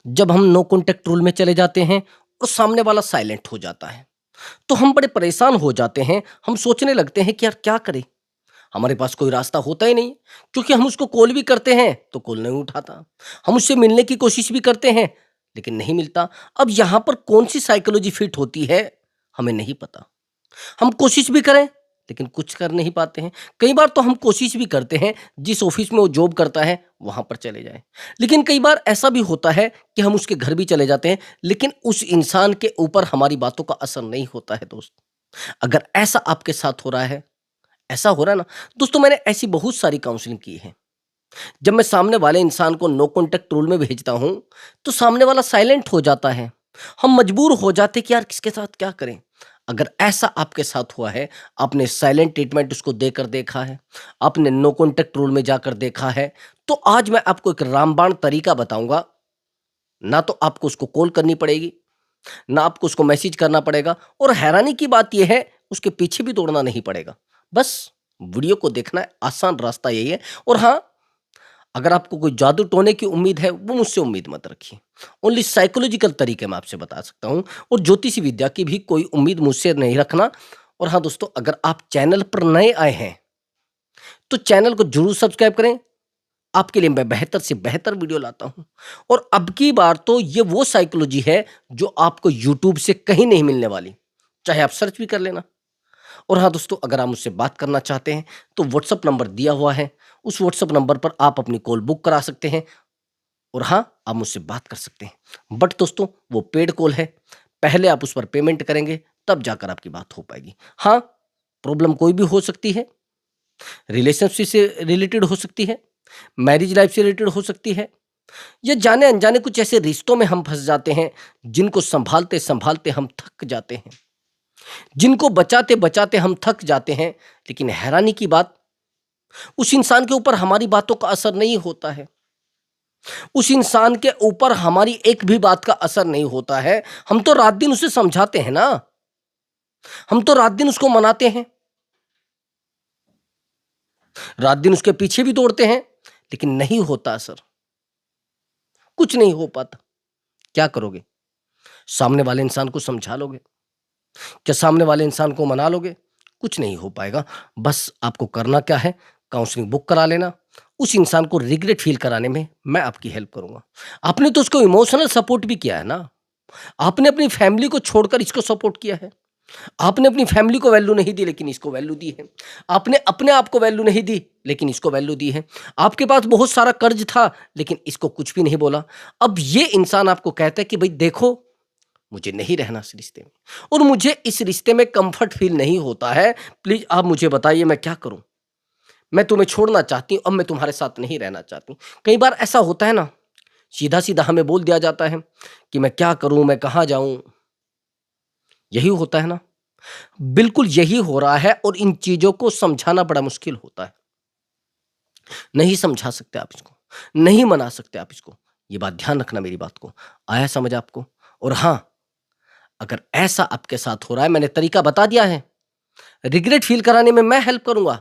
जब हम no contact rule में चले जाते हैं और सामने वाला साइलेंट हो जाता है, तो हम बड़े परेशान हो जाते हैं। हम सोचने लगते हैं कि यार क्या करें? हमारे पास कोई रास्ता होता ही नहीं, क्योंकि हम उसको कॉल भी करते हैं तो कॉल नहीं उठाता। हम उससे मिलने की कोशिश भी करते हैं, लेकिन नहीं मिलता। अब यहाँ पर कौन-सी साइकोलॉजी फिट होती है, हमें नहीं पता। हम कोशिश भी करें, लेकिन कुछ कर नहीं पाते हैं। कई बार तो हम कोशिश भी करते हैं, जिस ऑफ़िस में वो जॉब करता है, वहाँ पर चले जाएँ। लेकिन कई बार ऐसा भी होता है कि हम उसके घर भी चले जाते हैं, लेकिन उस इंसान के ऊपर हमारी बातों का असर नहीं होता है दोस्त। अगर ऐसा आपके साथ हो रहा है, ऐसा हो रहा है ना, दोस्तों मैंने ऐसी बहुत सारी काउंसलिंग की है। जब मैं सामने वाले इंसान को नो कॉन्टैक्ट रूल में भेजता हूँ, तो सामने वाला साइलेंट हो जाता है। हम मजबूर हो जाते हैं कि यार किसके साथ क्या करें? अगर ऐसा आपके साथ हुआ है, आपने साइलेंट ट्रीटमेंट उसको देकर देखा है, आपने नो कॉन्टैक्ट रूल में जाकर देखा है, तो आज मैं आपको एक रामबाण तरीका बताऊँगा। ना तो आपको उसको कॉल करनी पड़ेगी, ना आपको उसको मैसेज करना पड़ेगा, और हैरानी की बात ये है, उसके पीछे भी दौड़ना नहीं पड़ेगा। बस वीडियो को देखना है, आसान रास्ता यही है। और हाँ, अगर आपको कोई जादू टोने की उम्मीद है, वो मुझसे उम्मीद मत रखिए। ओनली साइकोलॉजिकल तरीके मैं आपसे बता सकता हूँ, और ज्योतिषी विद्या की भी कोई उम्मीद मुझसे नहीं रखना। और हाँ दोस्तों, अगर आप चैनल पर नए आए हैं, तो चैनल को ज़रूर सब्सक्राइब करें। आपके लिए मैं बेहतर से बेहतर वीडियो लाता हूँ। और अब की बार तो ये वो साइकोलॉजी है, जो आपको यूट्यूब से कहीं नहीं मिलने वाली, चाहे आप सर्च भी कर लेना। और हाँ दोस्तों, अगर आप मुझसे बात करना चाहते हैं, तो व्हाट्सएप नंबर दिया हुआ है। उस व्हाट्सएप नंबर पर आप अपनी कॉल बुक करा सकते हैं, और हाँ, आप मुझसे बात कर सकते हैं। बट दोस्तों, वो पेड कॉल है। पहले आप उस पर पेमेंट करेंगे, तब जाकर आपकी बात हो पाएगी। हाँ, प्रॉब्लम कोई भी हो सकती है, रिलेशनशिप से रिलेटेड हो सकती है, मैरिज लाइफ से रिलेटेड हो सकती है, या जाने अनजाने कुछ ऐसे रिश्तों में हम फंस जाते हैं, जिनको संभालते संभालते हम थक जाते हैं, जिनको बचाते बचाते हम थक जाते हैं। लेकिन हैरानी की बात, उस इंसान के ऊपर हमारी बातों का असर नहीं होता है। उस इंसान के ऊपर हमारी एक भी बात का असर नहीं होता है। हम तो रात दिन उसे समझाते हैं ना, हम तो रात दिन उसको मनाते हैं, रात दिन उसके पीछे भी दौड़ते हैं, लेकिन नहीं होता असर, कुछ नहीं हो पाता। क्या करोगे? सामने वाले इंसान को समझा लोगे? क्या सामने वाले इंसान को मना लोगे? कुछ नहीं हो पाएगा। बस आपको करना क्या है, काउंसलिंग बुक करा लेना। उस इंसान को रिग्रेट फील कराने में मैं आपकी हेल्प करूँगा। आपने तो उसको इमोशनल सपोर्ट भी किया है ना। आपने अपनी फैमिली को छोड़कर इसको सपोर्ट किया है। आपने अपनी फैमिली को वैल्यू नहीं दी, लेकिन इसको वैल्यू दी है। आपने अपने आप को वैल्यू नहीं दी, लेकिन इसको वैल्यू दी है। आपके पास बहुत सारा कर्ज था, लेकिन इसको कुछ भी नहीं बोला। अब ये इंसान आपको कहता है कि भई देखो, मुझे नहीं रहना इस रिश्ते में, और मुझे इस रिश्ते में कंफर्ट फील नहीं होता है। प्लीज आप मुझे बताइए, मैं क्या करूं? मैं तुम्हें छोड़ना चाहती हूं, अब मैं तुम्हारे साथ नहीं रहना चाहती। कई बार ऐसा होता है ना, सीधा सीधा हमें बोल दिया जाता है कि मैं क्या करूं, मैं कहाँ जाऊं। यही होता है ना, बिल्कुल यही हो रहा है। और इन चीजों को समझाना बड़ा मुश्किल होता है। नहीं समझा सकते आप इसको, नहीं मना सकते आप इसको। ये बात ध्यान रखना, मेरी बात को आया समझ आपको? और हाँ, अगर ऐसा आपके साथ हो रहा है, मैंने तरीका बता दिया है। रिग्रेट फील कराने में मैं हेल्प करूंगा।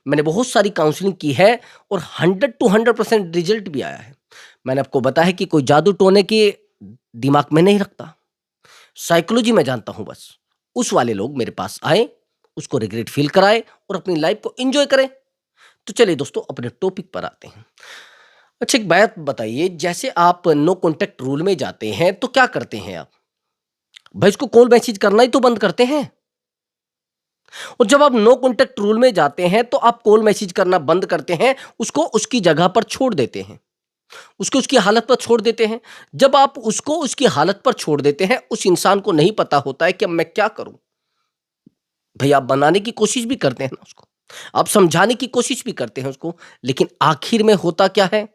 मैंने बहुत सारी काउंसलिंग की है, और 100 टू 100% रिजल्ट भी आया है। मैंने आपको बताया कि कोई जादू टोने के दिमाग में नहीं रखता, साइकोलॉजी में जानता हूं। बस उस वाले लोग मेरे पास आए, उसको रिग्रेट फील कराए, और अपनी लाइफ को एंजॉय करें। तो चलिए दोस्तों, अपने टॉपिक पर आते हैं। अच्छा, एक बात बताइए, जैसे आप नो कॉन्टैक्ट रूल में जाते हैं, तो क्या करते हैं आप? भाई, उसको कॉल मैसेज करना ही तो बंद करते हैं। और जब आप नो कॉन्टैक्ट रूल में जाते हैं, तो आप कॉल मैसेज करना बंद करते हैं, उसको उसकी जगह पर छोड़ देते हैं, उसको उसकी हालत पर छोड़ देते हैं। जब आप उसको उसकी हालत पर छोड़ देते हैं, उस इंसान को नहीं पता होता है कि अब मैं क्या करूं। भाई, आप बनाने की कोशिश भी करते हैं ना उसको, आप समझाने की कोशिश भी करते हैं उसको, लेकिन आखिर में होता क्या है?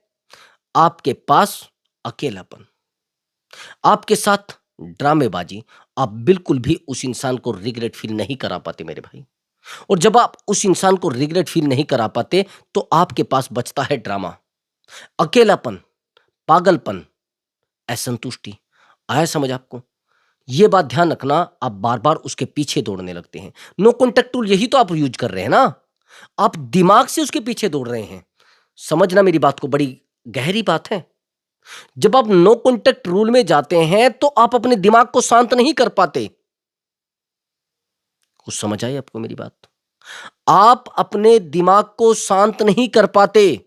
आपके पास अकेलापन, आपके साथ ड्रामेबाजी। आप बिल्कुल भी उस इंसान को रिग्रेट फील नहीं करा पाते मेरे भाई। और जब आप उस इंसान को रिग्रेट फील नहीं करा पाते, तो आपके पास बचता है ड्रामा, अकेलापन, पागलपन, असंतुष्टि। आया समझ आपको? ये बात ध्यान रखना, आप बार बार उसके पीछे दौड़ने लगते हैं। नो कॉन्टैक्ट टूल यही तो आप यूज कर रहे हैं ना। आप दिमाग से उसके पीछे दौड़ रहे हैं। समझना मेरी बात को, बड़ी गहरी बात है। जब आप नो कॉन्टैक्ट रूल में जाते हैं तो आप अपने दिमाग को शांत नहीं कर पाते। कुछ समझ आई आपको मेरी बात? आप अपने दिमाग को शांत नहीं कर पाते,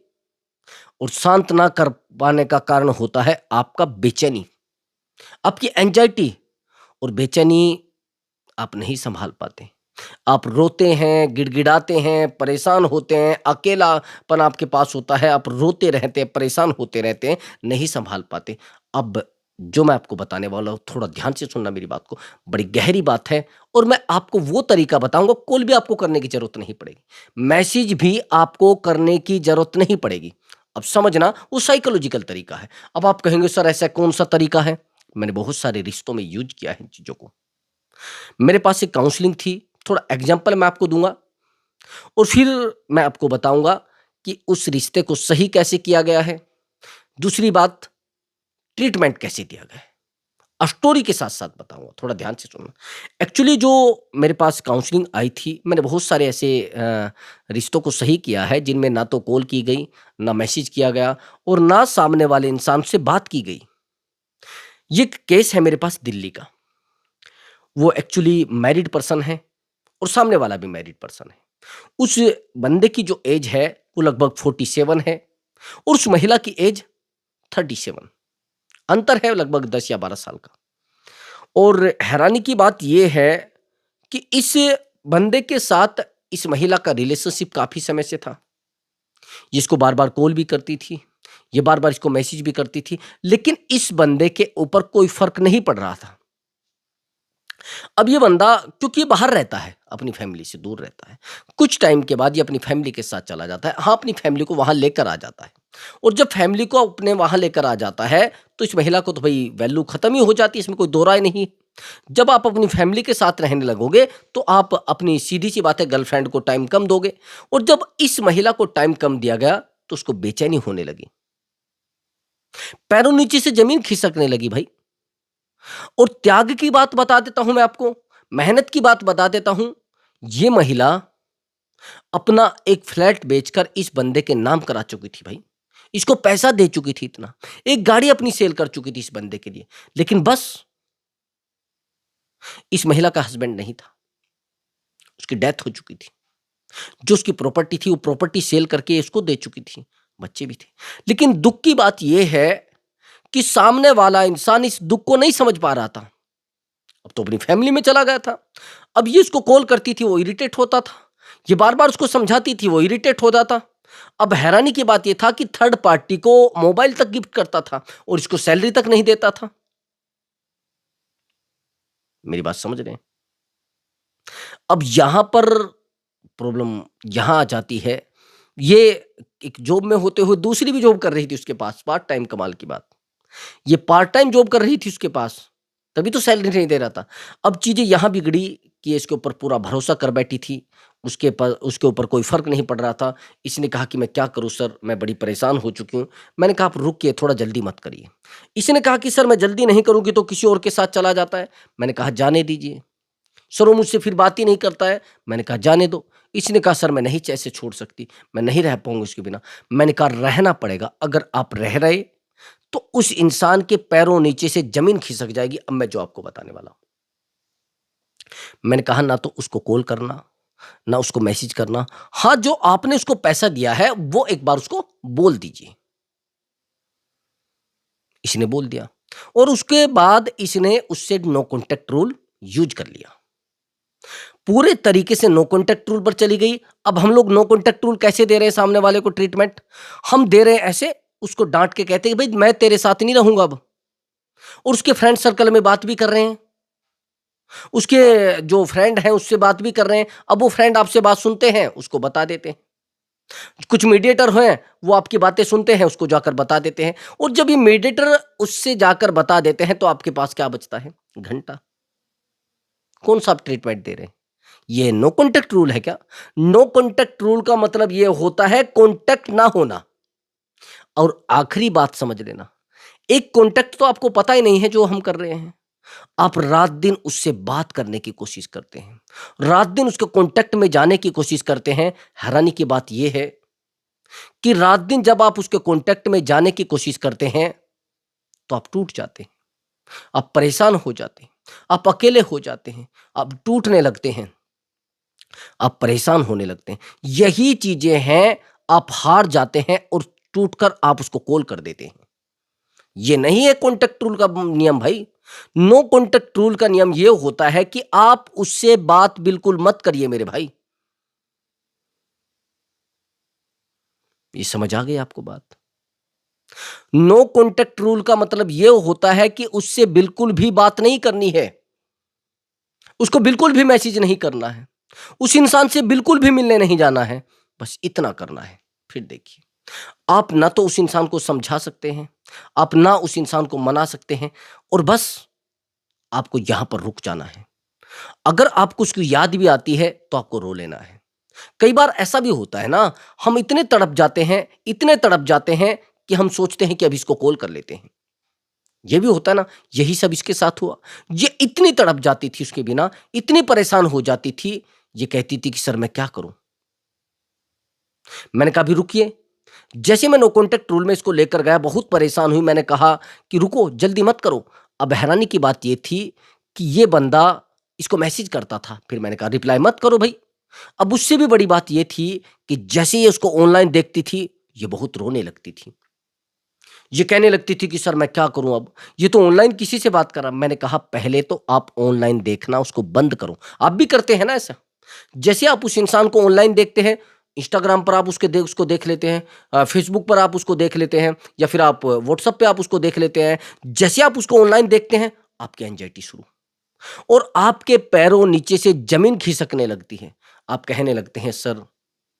और शांत ना कर पाने का कारण होता है आपका बेचैनी, आपकी एंजाइटी। और बेचैनी आप नहीं संभाल पाते। आप रोते हैं, गिड़गिड़ाते हैं, परेशान होते हैं, अकेलापन आपके पास होता है, आप रोते रहते हैं, परेशान होते रहते हैं, नहीं संभाल पाते। अब जो मैं आपको बताने वाला हूँ, थोड़ा ध्यान से सुनना मेरी बात को, बड़ी गहरी बात है, और मैं आपको वो तरीका बताऊँगा, कॉल भी आपको करने की ज़रूरत नहीं पड़ेगी, मैसेज भी आपको करने की ज़रूरत नहीं पड़ेगी। अब समझना, वो साइकोलॉजिकल तरीका है। अब आप कहेंगे सर ऐसा कौन-सा तरीका है? मैंने बहुत सारे रिश्तों में यूज़ किया है इन चीज़ों को। मेरे पास एक काउंसलिंग थी, थोड़ा एग्जाम्पल मैं आपको दूँगा, और फिर मैं आपको बताऊँगा कि उस रिश्ते को सही कैसे किया गया है। दूसरी बात, ट्रीटमेंट कैसे दिया गया है। स्टोरी के साथ-साथ बताऊँगा, थोड़ा ध्यान से सुनना। एक्चुअली जो मेरे पास काउंसलिंग आई थी, मैंने बहुत सारे ऐसे रिश्तों को सही किया है जिनमें ना तो कॉल की गई, ना मैसेज किया गया, और ना सामने वाले इंसान से बात की गई। ये एक केस है मेरे पास दिल्ली का। वो एक्चुअली मैरिड पर्सन है, और सामने वाला भी मैरिड पर्सन है। उस बंदे की जो एज है वो लगभग 47 है, और उस महिला की एज 37। अंतर है लगभग 10 या 12 साल का। और हैरानी की बात ये है कि इस बंदे के साथ इस महिला का रिलेशनशिप काफी समय से था। ये इसको बार-बार कॉल भी करती थी, ये बार-बार इसको मैसेज भी करती थी, लेकिन इस बंदे के ऊपर कोई फर्क नहीं पड़ रहा था। अब ये बंदा, क्योंकि ये बाहर रहता है, अपनी फैमिली से दूर रहता है, कुछ टाइम के बाद ये अपनी फैमिली के साथ चला जाता है। हाँ, अपनी फैमिली को वहाँ लेकर आ जाता है, और जब फैमिली को अपने वहाँ लेकर आ जाता है, तो इस महिला को तो भई वैल्यू खत्म ही हो जाती है, इसमें कोई दो राय नहीं। जब आप अपनी फैमिली के साथ रहने लगोगे, तो आप अपनी सीधी-सी बात है गर्लफ्रेंड को टाइम कम दोगे, और जब इस महिला को टाइम कम दिया गया, तो उसको बेचैनी होने लगी। पैरों नीचे से ज़मीन खिसकने लगी भाई। और त्याग की बात बता देता हूं मैं आपको, मेहनत की बात बता देता हूं। ये महिला अपना एक फ्लैट बेचकर इस बंदे के नाम करा चुकी थी भाई, इसको पैसा दे चुकी थी इतना, एक गाड़ी अपनी सेल कर चुकी थी इस बंदे के लिए। लेकिन बस इस महिला का हस्बैंड नहीं था, उसकी डेथ हो चुकी थी। जो उसकी प्रॉपर्टी थी वो प्रॉपर्टी सेल करके इसको दे चुकी थी, बच्चे भी थे। लेकिन दुख की बात यह है कि सामने वाला इंसान इस दुख को नहीं समझ पा रहा था। अब तो अपनी फैमिली में चला गया था। अब ये इसको कॉल करती थी, वो इरिटेट होता था। ये बार-बार उसको समझाती थी, वो इरिटेट हो जाता। अब हैरानी की बात ये था कि थर्ड पार्टी को मोबाइल तक गिफ्ट करता था, और इसको सैलरी तक नहीं देता था। मेरी बात समझ रहे हैं? अब यहां पर प्रॉब्लम यहां आ जाती है। ये एक जॉब में होते हुए दूसरी भी जॉब कर रही थी उसके पास, पार्ट टाइम, कमाल की बात। ये पार्ट टाइम जॉब कर रही थी उसके पास, तभी तो सैलरी नहीं दे रहा था। अब चीज़ें यहाँ बिगड़ी कि इसके ऊपर पूरा भरोसा कर बैठी थी, उसके ऊपर कोई फ़र्क नहीं पड़ रहा था। इसने कहा कि मैं क्या करूँ सर, मैं बड़ी परेशान हो चुकी हूँ। मैंने कहा आप रुकिए, थोड़ा जल्दी मत करिए। इसने कहा कि सर मैं जल्दी नहीं करूँगी तो किसी और के साथ चला जाता है। मैंने कहा जाने दीजिए। सर वो मुझसे फिर बात ही नहीं करता है। मैंने कहा जाने दो। इसने कहा सर मैं नहीं ऐसे छोड़ सकती, मैं नहीं रह पाऊँगी उसके बिना। मैंने कहा रहना पड़ेगा, अगर आप रह रहे तो उस इंसान के पैरों नीचे से ज़मीन खिसक जाएगी। अब मैं जो आपको बताने वाला हूँ। मैंने कहा ना तो उसको कॉल करना, ना उसको मैसेज करना। हाँ, जो आपने उसको पैसा दिया है वो एक बार उसको बोल दीजिए। इसने बोल दिया, और उसके बाद इसने उससे नो कॉन्टैक्ट रूल यूज़ कर लिया। पूरे तरीके से नो कॉन्टैक्ट रूल पर चली गई। अब हम लोग नो कॉन्टैक्ट रूल कैसे दे रहे हैं सामने वाले को ट्रीटमेंट? हम दे रहे हैं ऐसे, उसको डाँट के कहते हैं भई मैं तेरे साथ नहीं रहूँगा अब। और उसके फ्रेंड सर्कल में बात भी कर रहे हैं। उसके जो फ्रेंड हैं उससे बात भी कर रहे हैं। अब वो फ्रेंड आपसे बात सुनते हैं, उसको बता देते हैं। कुछ मीडिएटर हैं, वो आपकी बातें सुनते हैं, उसको जाकर बता देते हैं। और जब ये मीडिएटर उससे जाकर बता देते हैं, तो आपके पास क्या बचता है? घंटा। कौन-सा आप ट्रीटमेंट दे रहे हैं? ये नो कॉन्टैक्ट रूल है क्या? नो कॉन्टैक्ट रूल का मतलब ये होता है कॉन्टैक्ट ना होना। और आखिरी बात समझ लेना, एक कॉन्टैक्ट तो आपको पता ही नहीं है जो हम कर रहे हैं। आप रात-दिन उससे बात करने की कोशिश करते हैं, रात-दिन उसके कॉन्टैक्ट में जाने की कोशिश करते हैं। हैरानी की बात यह है कि रात-दिन जब आप उसके कॉन्टैक्ट में जाने की कोशिश करते हैं, तो आप टूट जाते हैं, आप परेशान हो जाते हैं, आप अकेले हो जाते हैं, आप टूटने लगते हैं, आप परेशान होने लगते हैं। यही चीजें हैं, आप हार जाते हैं और टूटकर आप उसको कॉल कर देते हैं। ये नहीं है कॉन्टेक्ट रूल का नियम भाई। नो कॉन्टेक्ट रूल का नियम ये होता है कि आप उससे बात बिल्कुल मत करिए मेरे भाई। ये समझ आ गई आपको बात? नो कॉन्टेक्ट रूल का मतलब ये होता है कि उससे बिल्कुल भी बात नहीं करनी है, उसको बिल्कुल भी मैसेज नहीं करना है, उस इंसान से बिल्कुल भी मिलने नहीं जाना है, बस इतना करना है। फिर देखिए, आप ना तो उस इंसान को समझा सकते हैं, आप ना उस इंसान को मना सकते हैं, और बस आपको यहां पर रुक जाना है। अगर आपको उसकी याद भी आती है तो आपको रो लेना है। कई बार ऐसा भी होता है ना, हम इतने तड़प जाते हैं, इतने तड़प जाते हैं कि हम सोचते हैं कि अब इसको कॉल कर लेते हैं। ये भी होता है ना, यही सब इसके साथ हुआ। ये इतनी तड़प जाती थी उसके बिना, इतनी परेशान हो जाती थी, ये कहती थी कि सर मैं क्या करूं। मैंने कहा अभी रुकिए। जैसे मैं नो कॉन्टेक्ट रूल में इसको लेकर गया, बहुत परेशान हुई, मैंने कहा कि रुको, जल्दी मत करो। अब हैरानी की बात ये थी कि ये बंदा इसको मैसेज करता था। फिर मैंने कहा रिप्लाई मत करो भाई। अब उससे भी बड़ी बात ये थी कि जैसे ही उसको ऑनलाइन देखती थी, ये बहुत रोने लगती थी। ये कहने लगती थी कि सर मैं क्या करूं अब, ये तो ऑनलाइन किसी से बात कर रहा। मैंने कहा पहले तो आप ऑनलाइन देखना उसको बंद करो। आप भी करते हैं ना ऐसा? जैसे आप उस इंसान को ऑनलाइन देखते हैं, इंस्टाग्राम पर आप उसको देख लेते हैं, फेसबुक पर आप उसको देख लेते हैं, या फिर आप व्हाट्सएप पे आप उसको देख लेते हैं। जैसे आप उसको ऑनलाइन देखते हैं, आपकी एंजाइटी शुरू, और आपके पैरों नीचे से जमीन खिसकने लगती है। आप कहने लगते हैं सर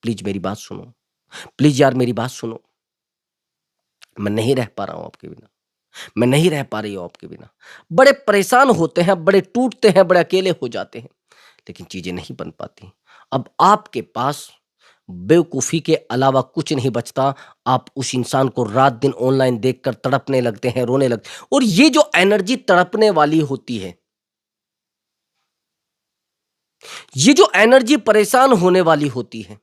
प्लीज मेरी बात सुनो, प्लीज यार मेरी बात सुनो, मैं नहीं रह पा रहा हूं आपके बिना, मैं नहीं रह पा रही हूं आपके बिना। बड़े परेशान होते हैं, बड़े टूटते हैं, बड़े अकेले हो जाते हैं, लेकिन चीजें नहीं बन पाती। अब आपके पास बेवकूफी के अलावा कुछ नहीं बचता। आप उस इंसान को रात दिन ऑनलाइन देखकर तड़पने लगते हैं, रोने लगते हैं, और ये जो एनर्जी तड़पने वाली होती है, ये जो एनर्जी परेशान होने वाली होती है,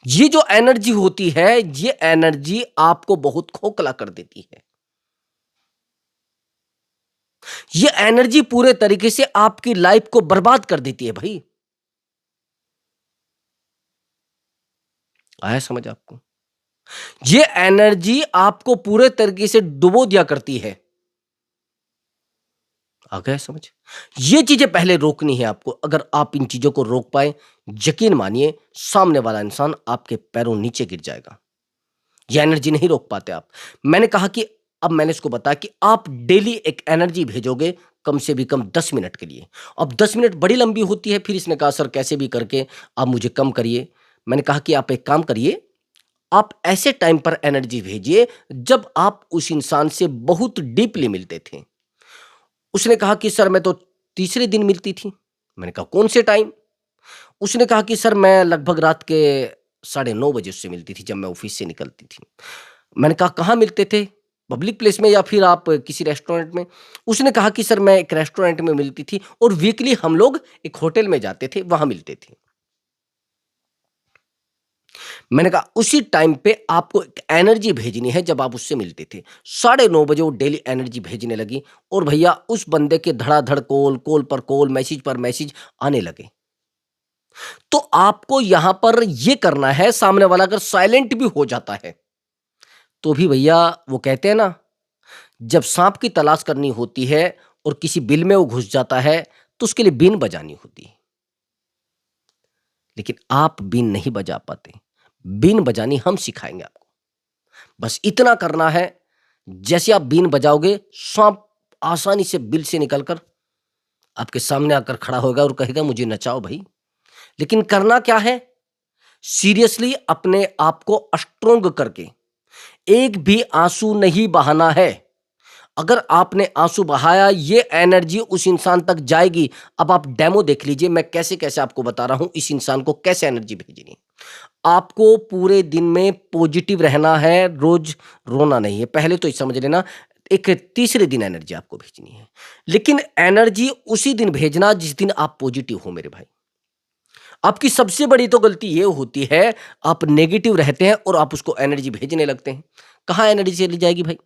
ये जो एनर्जी होती है, ये एनर्जी आपको बहुत खोखला कर देती है। ये एनर्जी पूरे तरीके से आपकी लाइफ को बर्बाद कर देती है भाई। आया समझ आपको? ये एनर्जी आपको पूरे तरीके से डुबो दिया करती है। आ गया समझ? ये चीजें पहले रोकनी है आपको। अगर आप इन चीजों को रोक पाए, यकीन मानिए सामने वाला इंसान आपके पैरों नीचे गिर जाएगा। ये एनर्जी नहीं रोक पाते आप। मैंने कहा कि अब मैंने इसको बताया कि आप डेली एक एनर्जी भेजोगे, कम से भी कम 10 मिनट के लिए। अब 10 मिनट बड़ी लंबी होती है। फिर इसने कहा सर कैसे भी करके आप मुझे कम करिए। मैंने कहा कि आप एक काम करिए, आप ऐसे टाइम पर एनर्जी भेजिए जब आप उस इंसान से बहुत डीपली मिलते थे। उसने कहा कि सर मैं तो तीसरे दिन मिलती थी। मैंने कहा कौन से टाइम? उसने कहा कि सर मैं लगभग रात के 9:30 उससे मिलती थी जब मैं ऑफिस से निकलती थी। मैंने कहा कहाँ मिलते थे? पब्लिक प्लेस में या फिर आप किसी रेस्टोरेंट में? उसने कहा कि सर मैं एक रेस्टोरेंट में मिलती थी, और वीकली हम लोग एक होटल में जाते थे, वहां मिलते थे। मैंने कहा उसी टाइम पे आपको एक एनर्जी भेजनी है जब आप उससे मिलते थे। 9:30 बजे वो डेली एनर्जी भेजने लगी, और भैया उस बंदे के धड़ाधड़ कॉल, कॉल पर कॉल, मैसेज पर मैसेज आने लगे। तो आपको यहां पर ये करना है, सामने वाला अगर साइलेंट भी हो जाता है तो भी भैया, वो कहते हैं ना, जब सांप की तलाश करनी होती है और किसी बिल में वो घुस जाता है, तो उसके लिए बीन बजानी होती है। लेकिन आप बीन नहीं बजा पाते। बीन बजानी हम सिखाएंगे आपको। बस इतना करना है, जैसे आप बीन बजाओगे, सांप आसानी से बिल से निकलकर आपके सामने आकर खड़ा होगा और कहेगा मुझे नचाओ भाई। लेकिन करना क्या है? सीरियसली अपने आप को स्ट्रोंग करके, एक भी आंसू नहीं बहाना है। अगर आपने आंसू बहाया, ये एनर्जी उस इंसान तक जाएगी। अब आप डेमो देख लीजिए, मैं कैसे कैसे आपको बता रहा हूं इस इंसान को कैसे एनर्जी भेजनी है। आपको पूरे दिन में पॉजिटिव रहना है, रोज रोना नहीं है। पहले तो ये समझ लेना, एक तीसरे दिन एनर्जी आपको भेजनी है, लेकिन एनर्जी उसी दिन भेजना जिस दिन आप पॉजिटिव हो मेरे भाई। आपकी सबसे बड़ी तो गलती ये होती है, आप नेगेटिव रहते हैं और आप उसको एनर्जी भेजने लगते हैं। कहाँ एनर्जी चली जाएगी भाई?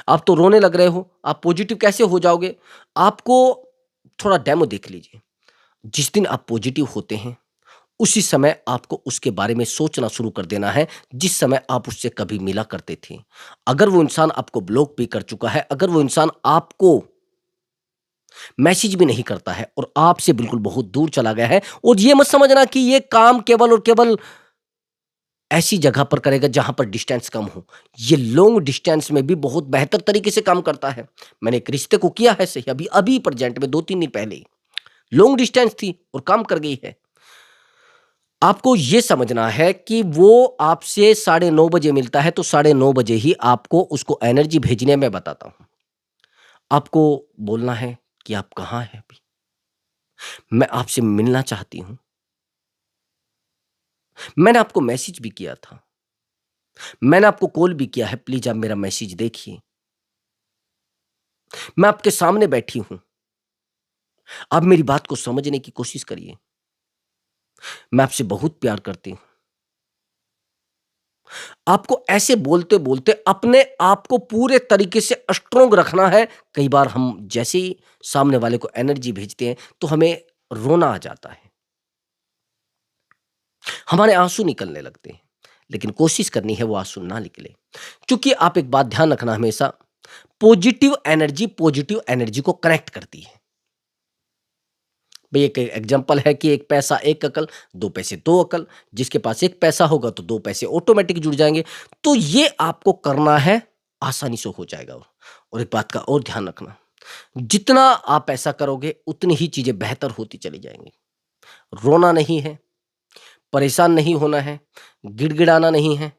आप तो रोने लग रहे हो, आप पॉजिटिव कैसे हो जाओगे? आपको थोड़ा डेमो देख लीजिए। जिस दिन आप पॉजिटिव होते हैं, उसी समय आपको उसके बारे में सोचना शुरू कर देना है, जिस समय आप उससे कभी मिला करते थे। अगर वो इंसान आपको ब्लॉक भी कर चुका है, अगर वो इंसान आपको मैसेज भी नहीं करता है और आपसे बिल्कुल बहुत दूर चला गया है, और ये मत समझना कि ये काम केवल और केवल ऐसी जगह पर करेगा जहां पर डिस्टेंस कम हो। ये लॉन्ग डिस्टेंस में भी बहुत बेहतर तरीके से काम करता है। मैंने एक रिश्ते को किया है सही, अभी अभी प्रेजेंट में 2-3 दिन पहले ही। लॉन्ग डिस्टेंस थी और काम कर गई है। आपको ये समझना है कि वो आपसे 9:30 बजे मिलता है तो 9:30 बजे ही आपको उसको एनर्जी भेजने में बताता हूँ। आपको बोलना है कि आप कहाँ हैं अभी? मैं आपसे मिलना चाहती हूँ। मैंने आपको मैसेज भी किया था। मैंने आपको कॉल भी किया है, प्लीज़ आप मेरा मैसेज देखिए। मैं आपके सामने बैठी हूँ। आप मेरी बात को समझने की कोशिश करिए। मैं आपसे बहुत प्यार करती हूँ। आपको ऐसे बोलते-बोलते अपने आप को पूरे तरीके से स्ट्रॉन्ग रखना है। कई बार हम जैसे ही सामने वाले को एनर्जी भेजते हैं, तो हमें रोना आ जाता है। हमारे आँसू निकलने लगते हैं, लेकिन कोशिश करनी है वो आँसू ना निकले। क्योंकि आप एक बात ध्यान रखना हमेशा, पॉजिटिव एनर्जी को कनेक्ट करती है। भई एक एग्ज़ाम्पल है कि 1 पैसा 1 अकल, 2 पैसे 2 अकल, जिसके पास 1 पैसा होगा तो 2 पैसे ऑटोमैटिक जुड़ जाएँगे। तो ये आपको करना है, आसानी से हो जाएगा। और एक बात का और ध्यान रखना, जितना आप ऐसा करोगे उतनी ही चीज़ें बेहतर होती चली जाएँगी। रोना नहीं है, परेशान नहीं होना है, गिड़गिड़ाना नहीं है,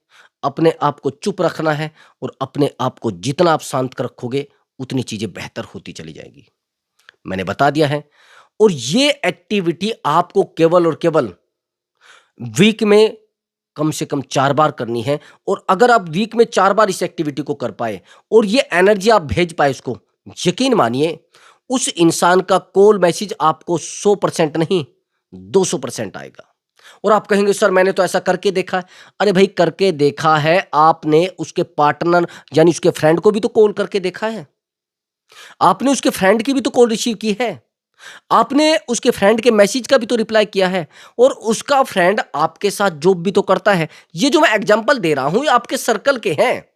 अपने आप को चुप रखना है, और अपने आप को जितना आप शांत रखोगे, उतनी चीज़ें बेहतर होती चली जाएँगी। मैंने बता दिया है। और ये एक्टिविटी आपको केवल और केवल वीक में कम से कम 4 बार करनी है। और अगर आप वीक में 4 बार इस एक्टिविटी को कर पाए और ये एनर्जी आप भेज पाए उसको, यकीन मानिए उस इंसान का कॉल मैसेज आपको 100% नहीं, 200% आएगा। और आप कहेंगे सर मैंने तो ऐसा करके देखा है। अरे भाई करके देखा है, आपने उसके पार्टनर यानी उसके फ्रेंड को भी तो कॉल करके देखा है। आपने उसके फ्रेंड की भी तो कॉल रिसीव की है। आपने उसके फ्रेंड के मैसेज का भी तो रिप्लाई किया है, और उसका फ्रेंड आपके साथ जॉब भी तो करता है। ये जो मैं एग्जांपल दे रहा हूं ये आपके सर्कल के हैं।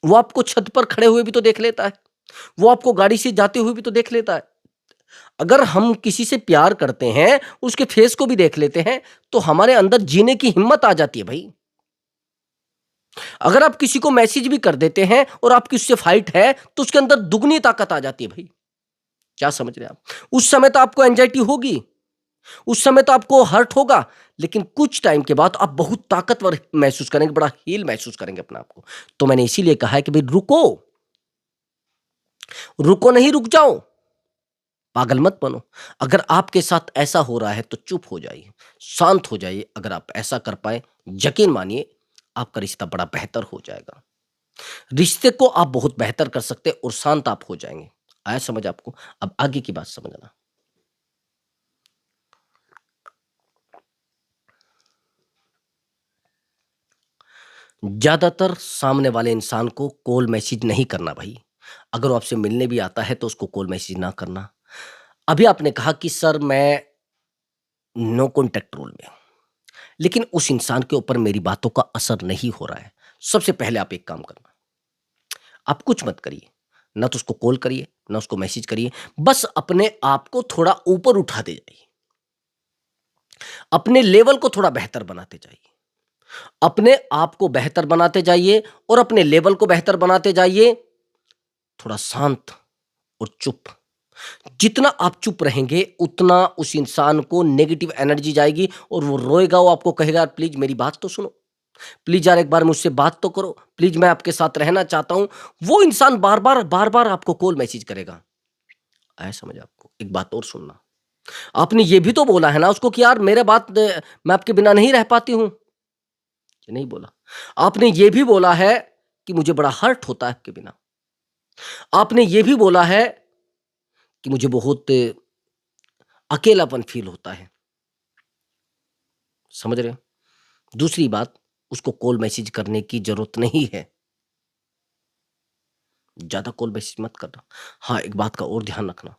वो आपको छत पर खड़े हुए भी तो देख लेता है, वो आपको गाड़ी से जाते हुए भी तो देख लेता है। अगर हम किसी से प्यार करते हैं, उसके फेस को भी देख लेते हैं, तो हमारे अंदर जीने की हिम्मत आ जाती है भाई। अगर आप किसी को मैसेज भी कर देते हैं और आपकी उससे फाइट है, तो उसके अंदर दुगनी ताकत आ जाती है भाई। क्या समझ रहे हैं आप? उस समय तो आपको एंजाइटी होगी, उस समय तो आपको हर्ट होगा, लेकिन कुछ टाइम के बाद आप बहुत ताकतवर महसूस करेंगे, बड़ा हील महसूस करेंगे अपने आप को। तो मैंने इसीलिए कहा है कि भाई रुको, रुको नहीं, रुक जाओ, पागल मत बनो। अगर आपके साथ ऐसा हो रहा है तो चुप हो जाइए, शांत हो जाइए। अगर आप ऐसा कर पाए, यकीन मानिए आपका रिश्ता बड़ा बेहतर हो जाएगा। रिश्ते को आप बहुत बेहतर कर सकते हैं और शांत आप हो जाएंगे। आया समझ आपको? अब आगे की बात समझना। ज़्यादातर सामने वाले इंसान को कॉल मैसेज नहीं करना भाई। अगर वो आपसे मिलने भी आता है तो उसको कॉल मैसेज ना करना। अभी आपने कहा कि सर मैं नो कॉन्टैक्ट रूल में हूँ, लेकिन उस इंसान के ऊपर मेरी बातों का असर नहीं हो रहा है। सबसे पहले आप एक काम करना, आप कुछ मत करिए, ना तो उसको कॉल करिए, ना उसको मैसेज करिए, बस अपने आप को थोड़ा ऊपर उठाते जाइए, अपने लेवल को थोड़ा बेहतर बनाते जाइए। अपने आप को बेहतर बनाते जाइए और अपने लेवल को बेहतर बनाते जाइए। थोड़ा शांत और चुप। जितना आप चुप रहेंगे उतना उस इंसान को नेगेटिव एनर्जी जाएगी और वो रोएगा, वो आपको कहेगा प्लीज मेरी बात तो सुनो, प्लीज यार एक बार मुझसे बात तो करो, प्लीज मैं आपके साथ रहना चाहता हूं। वो इंसान बार बार आपको कॉल मैसेज करेगा। आया समझ आपको? एक बात और सुनना, आपने ये भी तो बोला है ना उसको कि यार मेरे बात मैं आपके बिना नहीं रह पाती हूं। ये नहीं बोला। आपने ये भी बोला है कि मुझे बड़ा हर्ट होता है आपके बिना। आपने ये भी बोला है कि मुझे बहुत अकेलापन फील होता है। समझ रहे हो? दूसरी बात, उसको कॉल मैसेज करने की जरूरत नहीं है। ज्यादा कॉल मैसेज मत करना। हाँ, एक बात का और ध्यान रखना,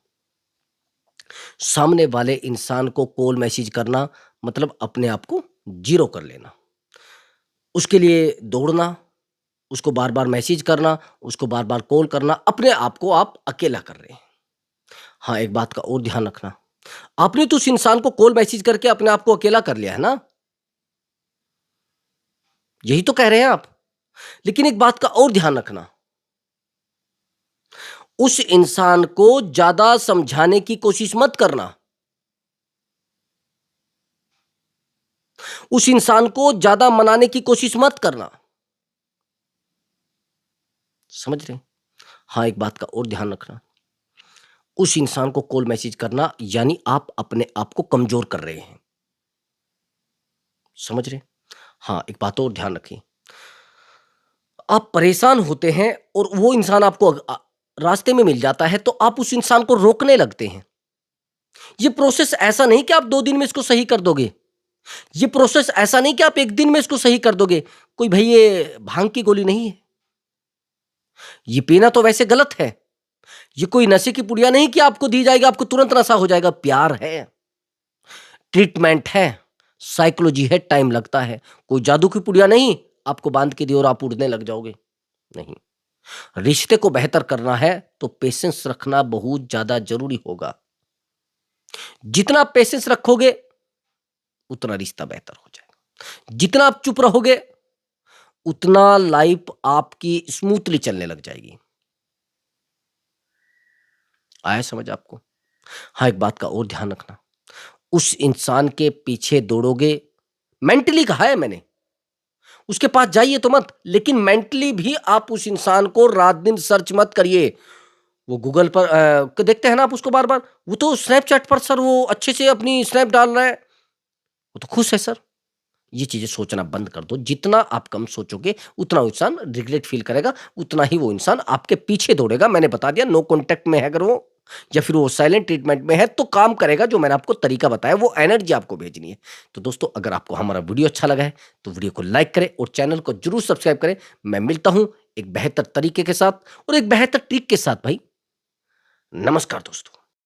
सामने वाले इंसान को कॉल मैसेज करना मतलब अपने आप को जीरो कर लेना, उसके लिए दौड़ना, उसको बार बार मैसेज करना, उसको बार बार कॉल करना, अपने आप को आप अकेला कर रहे हैं। हाँ, एक बात का और ध्यान रखना, आपने तो उस इंसान को कॉल मैसेज करके अपने आप को अकेला कर लिया है ना, यही तो कह रहे हैं आप। लेकिन एक बात का और ध्यान रखना, उस इंसान को ज्यादा समझाने की कोशिश मत करना, उस इंसान को ज्यादा मनाने की कोशिश मत करना, समझ रहे हैं? हाँ, एक बात का और ध्यान रखना, उस इंसान को कॉल मैसेज करना यानी आप अपने आप को कमजोर कर रहे हैं, समझ रहे हैं? हाँ, एक बात और ध्यान रखिए, आप परेशान होते हैं और वो इंसान आपको रास्ते में मिल जाता है तो आप उस इंसान को रोकने लगते हैं। ये प्रोसेस ऐसा नहीं कि आप 2 दिन में इसको सही कर दोगे। ये प्रोसेस ऐसा नहीं कि आप 1 दिन में इसको सही कर दोगे। कोई भई ये भांग की गोली नहीं है। ये पीना तो वैसे गलत है। ये कोई नशे की पुड़िया नहीं कि आपको दी जाएगी, आपको तुरंत नशा हो जाएगा। प्यार है, ट्रीटमेंट है, साइकोलॉजी है, टाइम लगता है। कोई जादू की पुड़िया नहीं, आपको बांध के दी और आप उड़ने लग जाओगे। नहीं। रिश्ते को बेहतर करना है तो पेशेंस रखना बहुत ज्यादा जरूरी होगा। जितना आप पेशेंस रखोगे उतना रिश्ता बेहतर हो जाएगा। जितना आप चुप रहोगे उतना लाइफ आपकी स्मूथली चलने लग जाएगी। आया समझ आपको? हाँ, एक बात का और ध्यान रखना, उस इंसान के पीछे दौड़ोगे, मेंटली कहा है मैंने, उसके पास जाइए तो मत, लेकिन मेंटली भी आप उस इंसान को रात दिन सर्च मत करिए। वो गूगल पर देखते हैं ना आप उसको बार बार, वो तो स्नैपचैट पर सर वो अच्छे से अपनी स्नैप डाल रहा है, वो तो खुश है सर। ये चीजें सोचना बंद कर दो। जितना आप कम सोचोगे उतना वो इंसान रिग्रेट फील करेगा, उतना ही वो इंसान आपके पीछे दौड़ेगा। मैंने बता दिया, नो कांटेक्ट में है अगर वो, या फिर वो साइलेंट ट्रीटमेंट में है तो काम करेगा जो मैंने आपको तरीका बताया, वो एनर्जी आपको भेजनी है। तो दोस्तों, अगर आपको हमारा वीडियो अच्छा लगा है तो वीडियो को लाइक करें और चैनल को जरूर सब्सक्राइब करें। मैं मिलता हूं एक बेहतर तरीके के साथ और एक बेहतर ट्रिक के साथ। भाई नमस्कार दोस्तों।